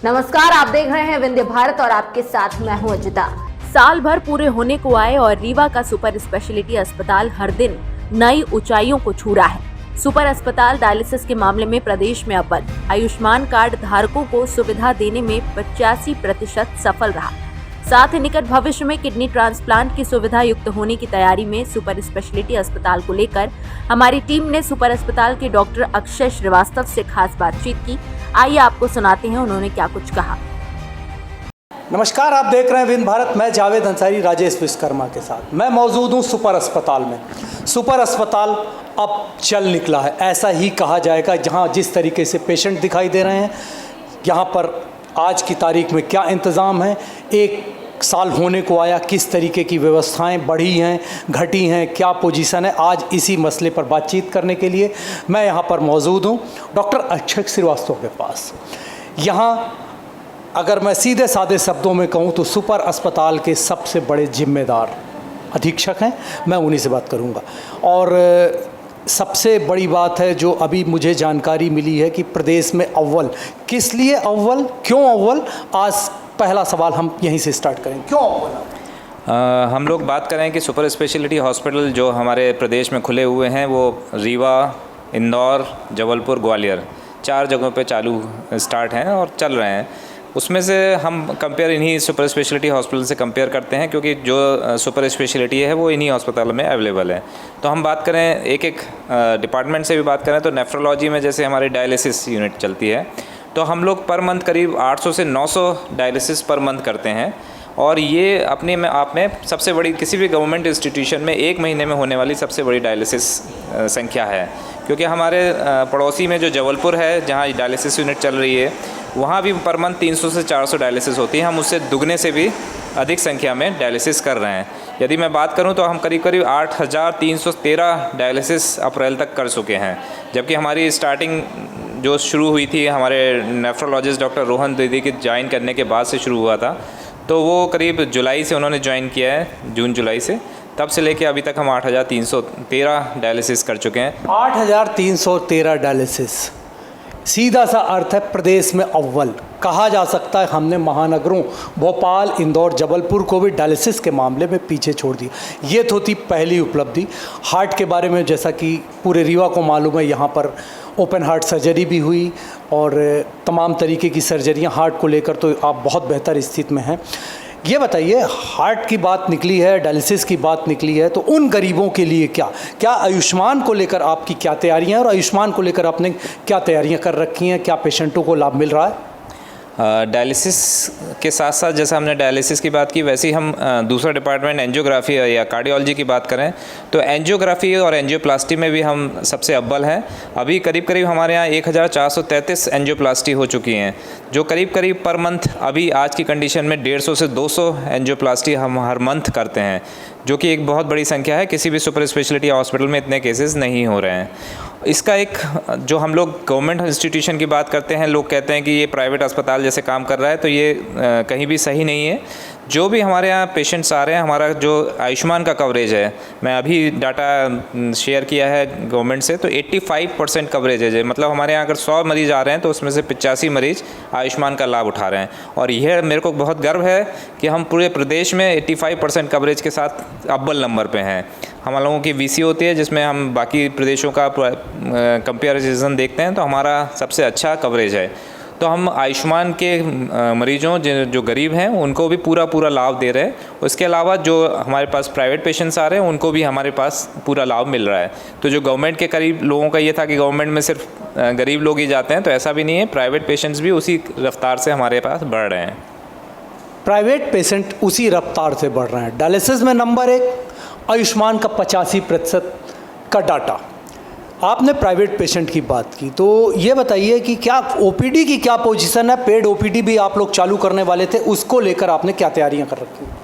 नमस्कार, आप देख रहे हैं विंध्य भारत और आपके साथ मैं हूं अजिता। साल भर पूरे होने को आए और रीवा का सुपर स्पेशलिटी अस्पताल हर दिन नई ऊंचाइयों को छू रहा है। सुपर अस्पताल डायलिसिस के मामले में प्रदेश में अव्वल, आयुष्मान कार्ड धारकों को सुविधा देने में 85% सफल रहा। साथ ही निकट भविष्य में किडनी ट्रांसप्लांट की सुविधा युक्त होने की तैयारी में सुपर स्पेशलिटी अस्पताल को लेकर हमारी टीम ने सुपर अस्पताल के डॉक्टर अक्षय श्रीवास्तव से खास बातचीत की। आइए आपको सुनाते हैं उन्होंने क्या कुछ कहा। नमस्कार, आप देख रहे हैं विंध्य भारत। मैं जावेद अंसारी राजेश विश्वकर्मा के साथ मैं मौजूद हूं सुपर अस्पताल में। सुपर अस्पताल अब चल निकला है, ऐसा ही कहा जाएगा। जहां जिस तरीके से पेशेंट दिखाई दे रहे हैं, यहाँ पर आज की तारीख में क्या इंतज़ाम है, एक साल होने को आया, किस तरीके की व्यवस्थाएं बढ़ी हैं, घटी हैं, क्या पोजीशन है, आज इसी मसले पर बातचीत करने के लिए मैं यहाँ पर मौजूद हूँ डॉक्टर अक्षय श्रीवास्तव के पास। यहाँ अगर मैं सीधे साधे शब्दों में कहूँ तो सुपर अस्पताल के सबसे बड़े जिम्मेदार अधीक्षक हैं, मैं उन्हीं से बात करूँगा। और सबसे बड़ी बात है जो अभी मुझे जानकारी मिली है कि प्रदेश में अव्वल, किस लिए अव्वल, क्यों अव्वल, आज पहला सवाल हम यहीं से स्टार्ट करें, क्यों अव्वल? हम लोग बात करें कि सुपर स्पेशलिटी हॉस्पिटल जो हमारे प्रदेश में खुले हुए हैं वो रीवा, इंदौर, जबलपुर, ग्वालियर 4 जगहों पे चालू स्टार्ट हैं और चल रहे हैं। उसमें से हम कंपेयर इन्हीं सुपर स्पेशलिटी हॉस्पिटल से कंपेयर करते हैं क्योंकि जो सुपर स्पेशलिटी है वो इन्हीं हॉस्पिटल में अवेलेबल है। तो हम बात करें एक एक डिपार्टमेंट से भी बात करें तो नेफ्रोलॉजी में जैसे हमारी डायलिसिस यूनिट चलती है तो हम लोग पर मंथ करीब 800 से 900 डायलिसिस पर मंथ करते हैं और ये अपने में आप में सबसे बड़ी किसी भी गवर्नमेंट इंस्टीट्यूशन में एक महीने में होने वाली सबसे बड़ी डायलिसिस संख्या है। क्योंकि हमारे पड़ोसी में जो जबलपुर है जहाँ डायलिसिस यूनिट चल रही है वहाँ भी पर मंथ 300 से 400 डायलिसिस होती है। हम उससे दुगने से भी अधिक संख्या में डायलिसिस कर रहे हैं। यदि मैं बात करूं तो हम करीब 8313 डायलिसिस अप्रैल तक कर चुके हैं, जबकि हमारी स्टार्टिंग जो शुरू हुई थी हमारे नेफ्रोलॉजिस्ट डॉक्टर रोहन दीदी के ज्वाइन करने के बाद से शुरू हुआ था। तो वो करीब जुलाई से उन्होंने ज्वाइन किया है, जून जुलाई से, तब से लेके अभी तक हम 8313 डायलिसिस कर चुके हैं। 8313 डायलिसिस, सीधा सा अर्थ है प्रदेश में अव्वल कहा जा सकता है। हमने महानगरों भोपाल, इंदौर, जबलपुर को भी डायलिसिस के मामले में पीछे छोड़ दिया। ये तो थी पहली उपलब्धि। हार्ट के बारे में जैसा कि पूरे रीवा को मालूम है, यहाँ पर ओपन हार्ट सर्जरी भी हुई और तमाम तरीके की सर्जरियाँ हार्ट को लेकर तो आप बहुत बेहतर स्थिति में हैं। ये बताइए, हार्ट की बात निकली है, डायलिसिस की बात निकली है, तो उन गरीबों के लिए क्या आयुष्मान को लेकर आपकी क्या तैयारियां हैं और आयुष्मान को लेकर आपने क्या तैयारियां कर रखी हैं, क्या पेशेंटों को लाभ मिल रहा है? डायलिसिस के साथ साथ जैसा हमने डायलिसिस की बात की वैसे ही हम दूसरा डिपार्टमेंट एंजियोग्राफी या कार्डियोलॉजी की बात करें तो एंजियोग्राफी और एंजियोप्लास्टी में भी हम सबसे अव्वल हैं। अभी करीब हमारे यहाँ 1433 एंजियोप्लास्टी हो चुकी हैं, जो करीब पर मंथ अभी आज की कंडीशन में 150 से 200 एंजियोप्लास्टी हम हर मंथ करते हैं, जो कि एक बहुत बड़ी संख्या है। किसी भी सुपर स्पेशलिटी हॉस्पिटल में इतने केसेस नहीं हो रहे हैं। इसका एक जो हम लोग गवर्नमेंट इंस्टीट्यूशन की बात करते हैं, लोग कहते हैं कि ये प्राइवेट अस्पताल जैसे काम कर रहा है, तो ये कहीं भी सही नहीं है। जो भी हमारे यहाँ पेशेंट्स आ रहे हैं, हमारा जो आयुष्मान का कवरेज है, मैं अभी डाटा शेयर किया है गवर्नमेंट से, तो 85% कवरेज है। मतलब हमारे यहाँ अगर 100 मरीज़ आ रहे हैं तो उसमें से 85 मरीज़ आयुष्मान का लाभ उठा रहे हैं। और यह मेरे को बहुत गर्व है कि हम पूरे प्रदेश में 85% कवरेज के साथ अव्वल नंबर पे हैं। हम लोगों की वीसी होती है जिसमें हम बाकी प्रदेशों का कंपेरिजन देखते हैं, तो हमारा सबसे अच्छा कवरेज है। तो हम आयुष्मान के मरीजों जो गरीब हैं उनको भी पूरा लाभ दे रहे हैं। उसके अलावा जो हमारे पास प्राइवेट पेशेंट्स आ रहे हैं उनको भी हमारे पास पूरा लाभ मिल रहा है। तो जो गवर्नमेंट के करीब लोगों का ये था कि गवर्नमेंट में सिर्फ गरीब लोग ही जाते हैं, तो ऐसा भी नहीं है। प्राइवेट पेशेंट्स भी उसी रफ्तार से हमारे पास बढ़ रहे हैं। प्राइवेट पेशेंट उसी रफ्तार से बढ़ रहे हैं। डायलिसिस में नंबर 1, आयुष्मान का 85% का डाटा। आपने प्राइवेट पेशेंट की बात की, तो ये बताइए कि क्या ओपीडी की क्या पोजीशन है? पेड ओपीडी भी आप लोग चालू करने वाले थे, उसको लेकर आपने क्या तैयारियां कर रखी हैं?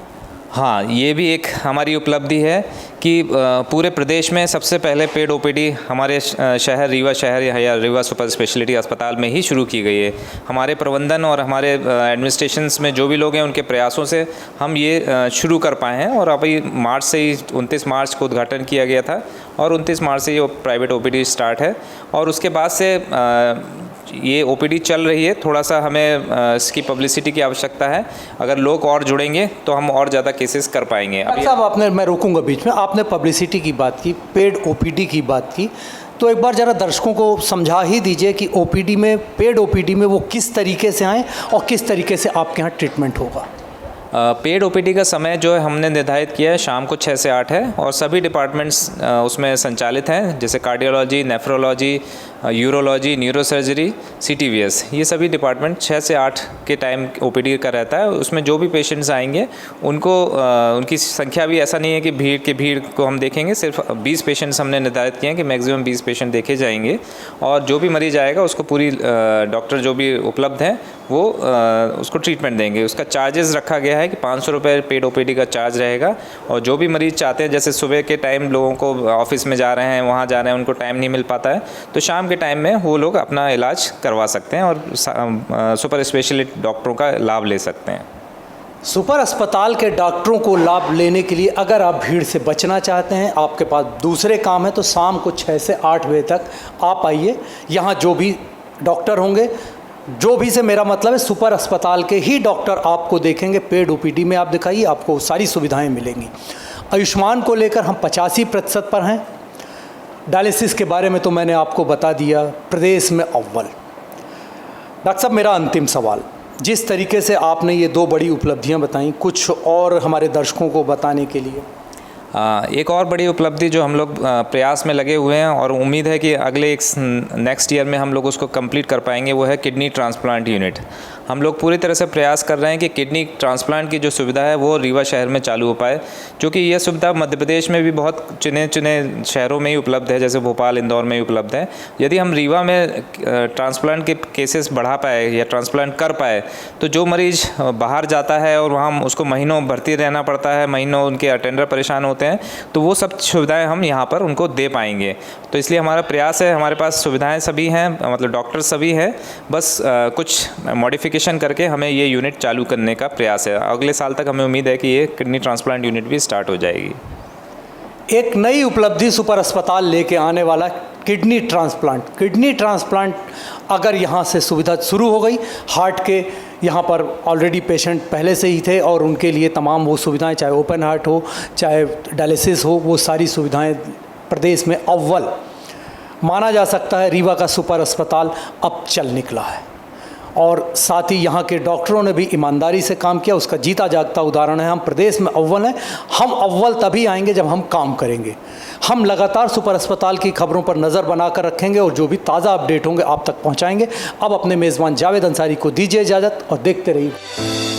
हाँ, ये भी एक हमारी उपलब्धि है कि पूरे प्रदेश में सबसे पहले पेड ओपीडी हमारे शहर रीवा शहर या रीवा सुपर स्पेशलिटी अस्पताल में ही शुरू की गई है। हमारे प्रबंधन और हमारे एडमिनिस्ट्रेशंस में जो भी लोग हैं उनके प्रयासों से हम ये शुरू कर पाए हैं। और अभी मार्च से ही 29 मार्च को उद्घाटन किया गया था और 29 मार्च से ये प्राइवेट ओपीडी स्टार्ट है। और उसके बाद से ये ओपीडी चल रही है, थोड़ा सा हमें इसकी पब्लिसिटी की आवश्यकता है। अगर लोग और जुड़ेंगे तो हम और ज़्यादा केसेस कर पाएंगे। डॉक्टर साहब, आपने, मैं रोकूंगा बीच में, आपने पब्लिसिटी की बात की, पेड ओपीडी की बात की, तो एक बार ज़रा दर्शकों को समझा ही दीजिए कि ओपीडी में, पेड ओपीडी में वो किस तरीके से आएँ और किस तरीके से आपके यहाँ ट्रीटमेंट होगा। पेड ओपीडी का समय जो है हमने निर्धारित किया है शाम को 6 से 8 है और सभी डिपार्टमेंट्स उसमें संचालित हैं, जैसे cardiology, nephrology, urology, neurosurgery, CTVS, ये सभी डिपार्टमेंट 6 से 8 के टाइम ओपीडी का रहता है। उसमें जो भी पेशेंट्स आएंगे उनको उनकी संख्या भी ऐसा नहीं है कि भीड़ को हम देखेंगे, सिर्फ 20 पेशेंट्स हमने निर्धारित किए हैं कि मैक्सिमम 20 पेशेंट देखे जाएंगे और जो भी मरीज आएगा उसको पूरी डॉक्टर जो भी उपलब्ध हैं वो उसको ट्रीटमेंट देंगे। उसका चार्जेस रखा गया है कि 500 रुपये पेड ओपीडी का चार्ज रहेगा और जो भी मरीज़ चाहते हैं, जैसे सुबह के टाइम लोगों को ऑफिस में जा रहे हैं, वहाँ जा रहे हैं, उनको टाइम नहीं मिल पाता है, तो शाम के टाइम में वो लोग अपना इलाज करवा सकते हैं और सुपर स्पेशलिस्ट डॉक्टरों का लाभ ले सकते हैं। सुपर अस्पताल के डॉक्टरों को लाभ लेने के लिए अगर आप भीड़ से बचना चाहते हैं, आपके पास दूसरे काम है, तो शाम को 6 से 8 बजे तक आप आइए। यहाँ जो भी डॉक्टर होंगे, जो भी से मेरा मतलब है सुपर अस्पताल के ही डॉक्टर आपको देखेंगे। पेड ओपीडी में आप दिखाइए, आपको सारी सुविधाएं मिलेंगी। आयुष्मान को लेकर हम 85% पर हैं। डायलिसिस के बारे में तो मैंने आपको बता दिया, प्रदेश में अव्वल। डॉक्टर साहब, मेरा अंतिम सवाल, जिस तरीके से आपने ये 2 बड़ी उपलब्धियां बताई, कुछ और हमारे दर्शकों को बताने के लिए। एक और बड़ी उपलब्धि जो हम लोग प्रयास में लगे हुए हैं और उम्मीद है कि अगले नेक्स्ट ईयर में हम लोग उसको कंप्लीट कर पाएंगे, वो है किडनी ट्रांसप्लांट यूनिट। हम लोग पूरी तरह से प्रयास कर रहे हैं कि किडनी ट्रांसप्लांट की जो सुविधा है वो रीवा शहर में चालू हो पाए, क्योंकि यह सुविधा मध्य प्रदेश में भी बहुत चुने शहरों में ही उपलब्ध है, जैसे भोपाल, इंदौर में ही उपलब्ध है। यदि हम रीवा में ट्रांसप्लांट के केसेस बढ़ा पाए या ट्रांसप्लांट कर पाए, तो जो मरीज़ बाहर जाता है और वहाँ उसको महीनों भर्ती रहना पड़ता है, महीनों उनके अटेंडर परेशान होते हैं, तो वो सब सुविधाएं हम यहाँ पर उनको दे पाएंगे। तो इसलिए हमारा प्रयास है, हमारे पास सुविधाएं सभी हैं, मतलब डॉक्टर सभी हैं, बस कुछ मॉडिफिकेशन करके हमें ये यूनिट चालू करने का प्रयास है। अगले साल तक हमें उम्मीद है कि ये किडनी ट्रांसप्लांट यूनिट भी स्टार्ट हो जाएगी। एक नई उपलब्धि सुपर अस्पताल लेके आने वाला, किडनी ट्रांसप्लांट। किडनी ट्रांसप्लांट अगर यहाँ से सुविधा शुरू हो गई, हार्ट के यहाँ पर ऑलरेडी पेशेंट पहले से ही थे और उनके लिए तमाम वो सुविधाएं, चाहे ओपन हार्ट हो, चाहे डायलिसिस हो, वो सारी सुविधाएं प्रदेश में अव्वल माना जा सकता है। रीवा का सुपर अस्पताल अब चल निकला है और साथ ही यहाँ के डॉक्टरों ने भी ईमानदारी से काम किया, उसका जीता जागता उदाहरण है। हम प्रदेश में अव्वल हैं। हम अव्वल तभी आएंगे जब हम काम करेंगे। हम लगातार सुपर अस्पताल की खबरों पर नज़र बनाकर रखेंगे और जो भी ताज़ा अपडेट होंगे आप तक पहुँचाएंगे। अब अपने मेज़बान जावेद अंसारी को दीजिए इजाज़त और देखते रहिए।